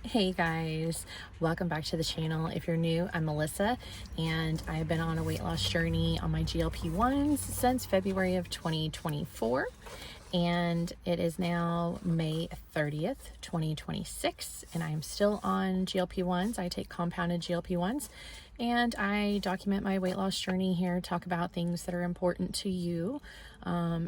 Hey guys, welcome back to the channel. If you're new, I'm Melissa and I've been on a weight loss journey on my GLP-1s since February of 2024, and it is now May 30th, 2026, and I am still on GLP-1s. I take compounded GLP-1s and I document my weight loss journey here, talk about things that are important to you,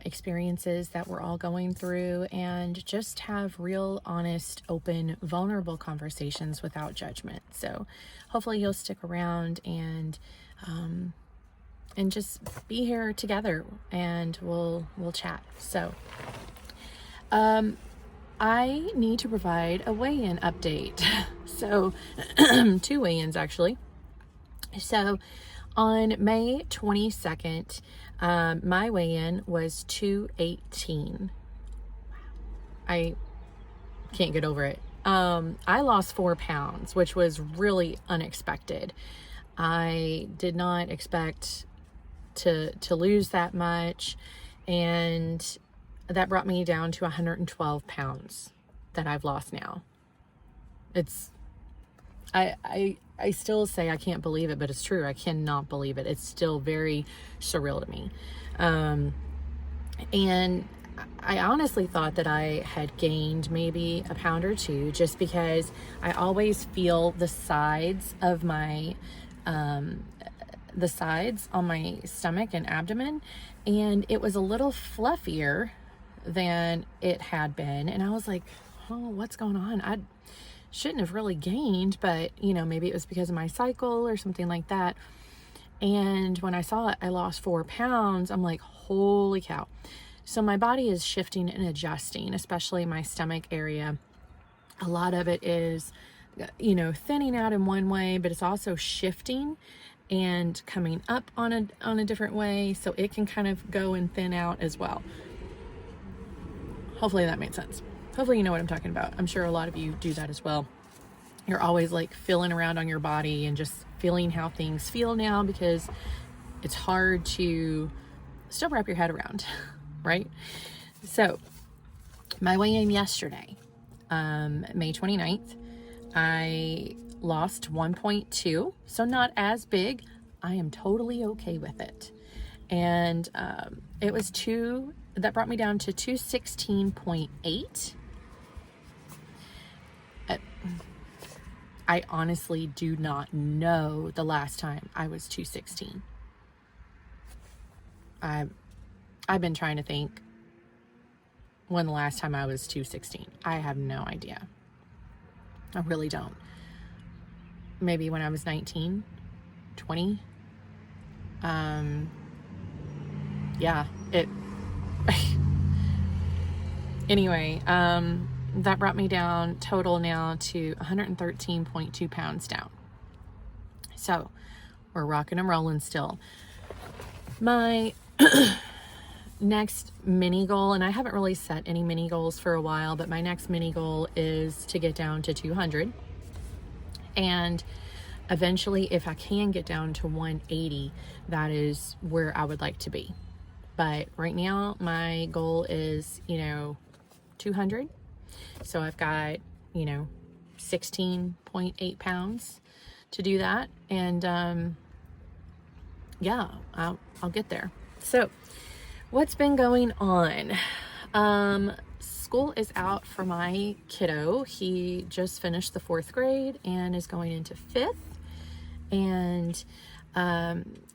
experiences that we're all going through, and just have real, honest, open, vulnerable conversations without judgment. So hopefully you'll stick around and just be here together and we'll chat. So I need to provide a weigh-in update. So two weigh-ins actually. So on May 22nd, my weigh-in was 218. I can't get over it. I lost 4 pounds, which was really unexpected. I did not expect to lose that much, and that brought me down to 112 pounds that I've lost now. It's I still say I can't believe it, but it's true. I cannot believe it. It's still very surreal to me. And I honestly thought that I had gained maybe a pound or two, just because I always feel the sides of my, the sides on my stomach and abdomen, and it was a little fluffier than it had been. And I was like, oh, what's going on? I shouldn't have really gained, but maybe it was because of my cycle or something like that. And when I saw it, I lost 4 pounds. I'm like, holy cow. So my body is shifting and adjusting, especially my stomach area. A lot of it is, thinning out in one way, but it's also shifting and coming up on a different way. So it can kind of go and thin out as well. Hopefully that made sense. Hopefully you know what I'm talking about. I'm sure a lot of you do that as well. You're always like feeling around on your body and just feeling how things feel now, because it's hard to still wrap your head around, right? So my weigh-in yesterday, May 29th, I lost 1.2, so not as big. I am totally okay with it. And it was that brought me down to 216.8. I honestly do not know the last time I was 216. I've been trying to think when the last time I was 216. I have no idea. I really don't. Maybe when I was 19, 20. Anyway, that brought me down total now to 113.2 pounds down. So we're rocking and rolling still. My next mini goal, and I haven't really set any mini goals for a while, but my next mini goal is to get down to 200. And eventually, if I can get down to 180, that is where I would like to be. But right now, my goal is, 200. So I've got, 16.8 pounds to do that. And, I'll get there. So what's been going on? School is out for my kiddo. He just finished the 4th grade and is going into 5th. And,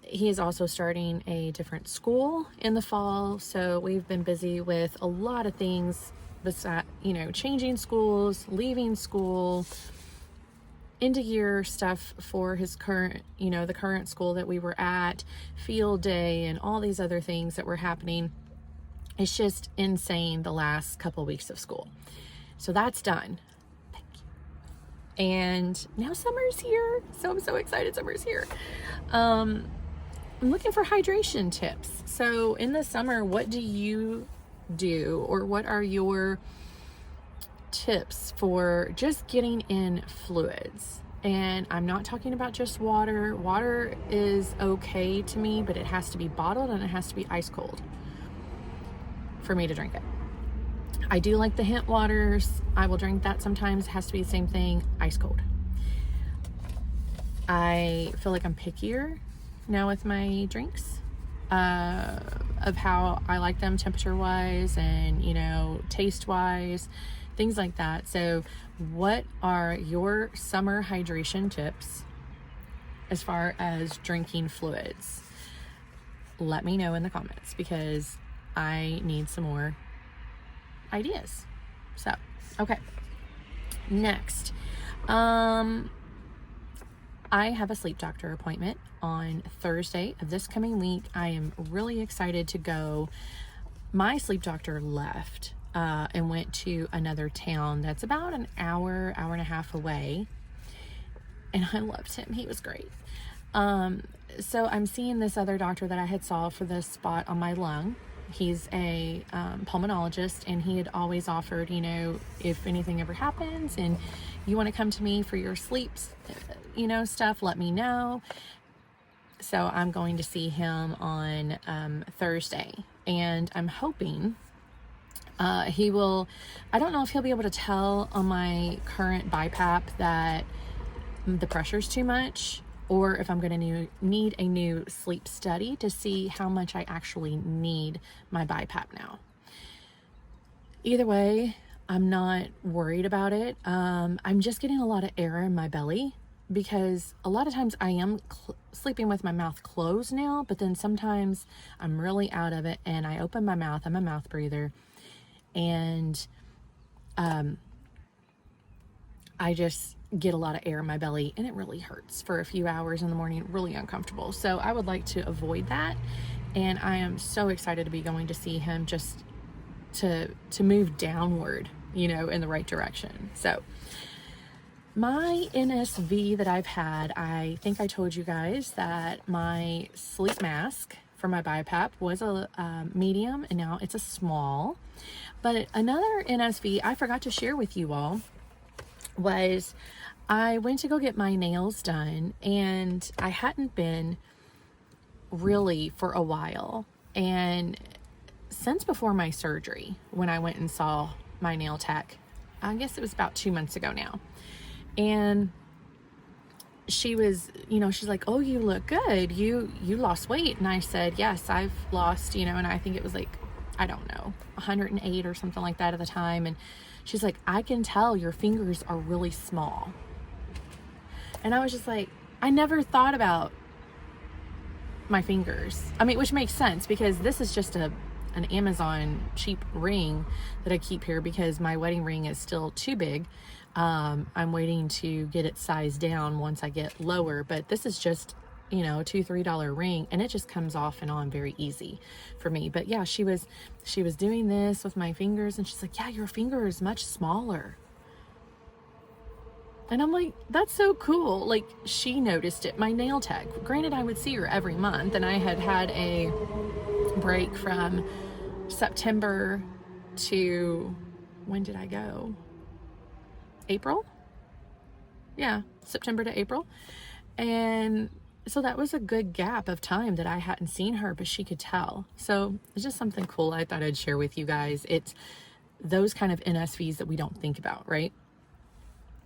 he is also starting a different school in the fall. So we've been busy with a lot of things besides, changing schools, leaving school, end of year stuff for his current, the current school that we were at, field day, and all these other things that were happening. It's just insane the last couple weeks of school. So that's done. Thank you. And now summer's here. So I'm so excited summer's here. I'm looking for hydration tips. So in the summer, what do you do, or what are your tips for just getting in fluids? And I'm not talking about just water. Water is okay to me, but it has to be bottled and it has to be ice cold for me to drink it. I do like the hint waters. I will drink that sometimes. It has to be the same thing, ice cold. I feel like I'm pickier now with my drinks, of how I like them temperature wise and, you know, taste wise, things like that. So what are your summer hydration tips as far as drinking fluids? Let me know in the comments, because I need some more ideas. So, okay. Next, I have a sleep doctor appointment on Thursday of this coming week. I am really excited to go. My sleep doctor left and went to another town that's about an hour and a half away. And I loved him. He was great. So I'm seeing this other doctor that I had saw for the spot on my lung. He's a pulmonologist, and he had always offered, you know, if anything ever happens and you want to come to me for your sleeps, you know, stuff, let me know. So I'm going to see him on Thursday, and I'm hoping he will, I don't know if he'll be able to tell on my current BiPAP that the pressure's too much, or if I'm going to need a new sleep study to see how much I actually need my BiPAP now. Either way, I'm not worried about it. I'm just getting a lot of air in my belly, because a lot of times I am sleeping with my mouth closed now, but then sometimes I'm really out of it and I open my mouth. I'm a mouth breather, and I just get a lot of air in my belly, and it really hurts for a few hours in the morning, really uncomfortable. So I would like to avoid that, and I am so excited to be going to see him, just to move downward, you know, in the right direction. So my NSV that I've had, I think I told you guys that my sleep mask for my BiPAP was a medium, and now it's a small. But another NSV I forgot to share with you all was I went to go get my nails done, and I hadn't been really for a while. And since before my surgery, when I went and saw my nail tech, I guess it was about 2 months ago now. And she was, you know, she's like, "Oh, you look good. You lost weight." And I said, "Yes, I've lost, you know," and I think it was like, I don't know, 108 or something like that at the time. And she's like, "I can tell your fingers are really small." And I was just like, I never thought about my fingers. I mean, which makes sense, because this is just an Amazon cheap ring that I keep here because my wedding ring is still too big. I'm waiting to get it sized down once I get lower, but this is just, you know, $2-3 ring, and it just comes off and on very easy for me. But yeah, she was doing this with my fingers, and she's like, "Yeah, your finger is much smaller." And I'm like, that's so cool. Like, she noticed it, my nail tech. Granted, I would see her every month, and I had a break from September to, when did I go? April? Yeah, September to April. And so that was a good gap of time that I hadn't seen her, but she could tell. So it's just something cool I thought I'd share with you guys. It's those kind of NSVs that we don't think about, right?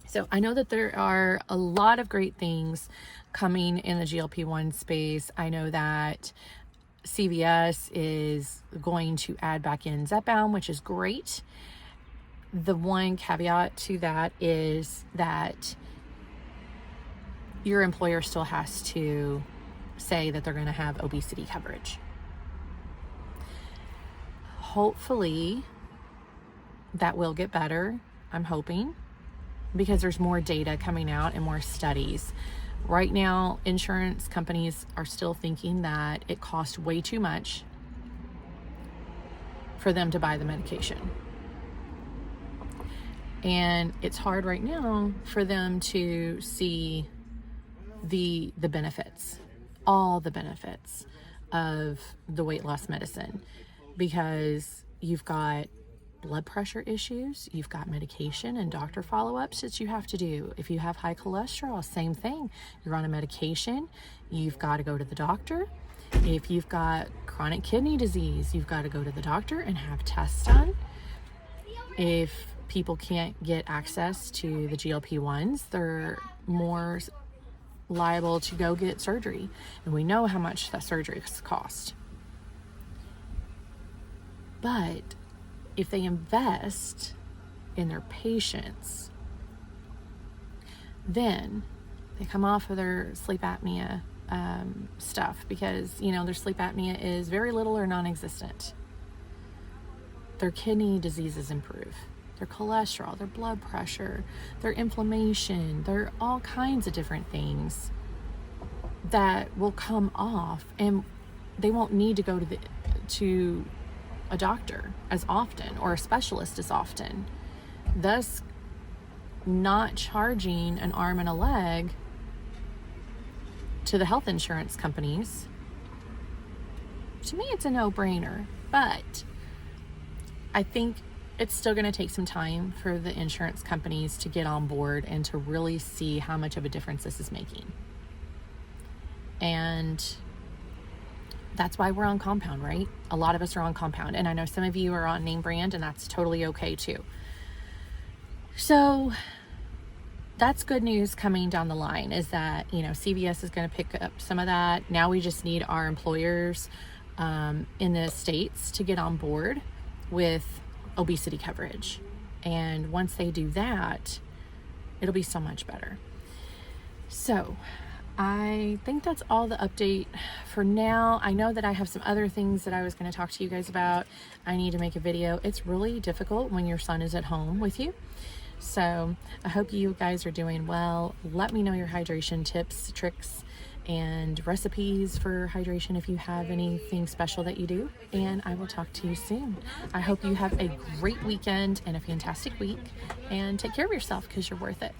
So I know that there are a lot of great things coming in the GLP-1 space. I know that CVS is going to add back in Zepbound, which is great. The one caveat to that is that your employer still has to say that they're going to have obesity coverage. Hopefully that will get better. I'm hoping, because there's more data coming out and more studies. Right now, insurance companies are still thinking that it costs way too much for them to buy the medication. And it's hard right now for them to see the benefits, all the benefits of the weight loss medicine, because you've got blood pressure issues, you've got medication and doctor follow-ups that you have to do. If you have high cholesterol, same thing. You're on a medication, you've got to go to the doctor. If you've got chronic kidney disease, you've got to go to the doctor and have tests done. if people can't get access to the GLP-1s, they're more liable to go get surgery. And we know how much that surgery cost. But if they invest in their patients, then they come off of their sleep apnea stuff, because their sleep apnea is very little or non-existent. Their kidney diseases improve, their cholesterol, their blood pressure, their inflammation, there are all kinds of different things that will come off, and they won't need to go to a doctor as often or a specialist as often, thus not charging an arm and a leg to the health insurance companies. To me, it's a no-brainer, but I think it's still going to take some time for the insurance companies to get on board and to really see how much of a difference this is making. And that's why we're on compound, right? A lot of us are on compound, and I know some of you are on name brand, and that's totally okay too. So that's good news coming down the line, is that, CVS is going to pick up some of that. Now we just need our employers in the states to get on board with obesity coverage. And once they do that, it'll be so much better. So I think that's all the update for now. I know that I have some other things that I was going to talk to you guys about. I need to make a video. It's really difficult when your son is at home with you. So I hope you guys are doing well. Let me know your hydration tips, tricks, and recipes for hydration if you have anything special that you do. And I will talk to you soon. I hope you have a great weekend and a fantastic week. And take care of yourself, because you're worth it.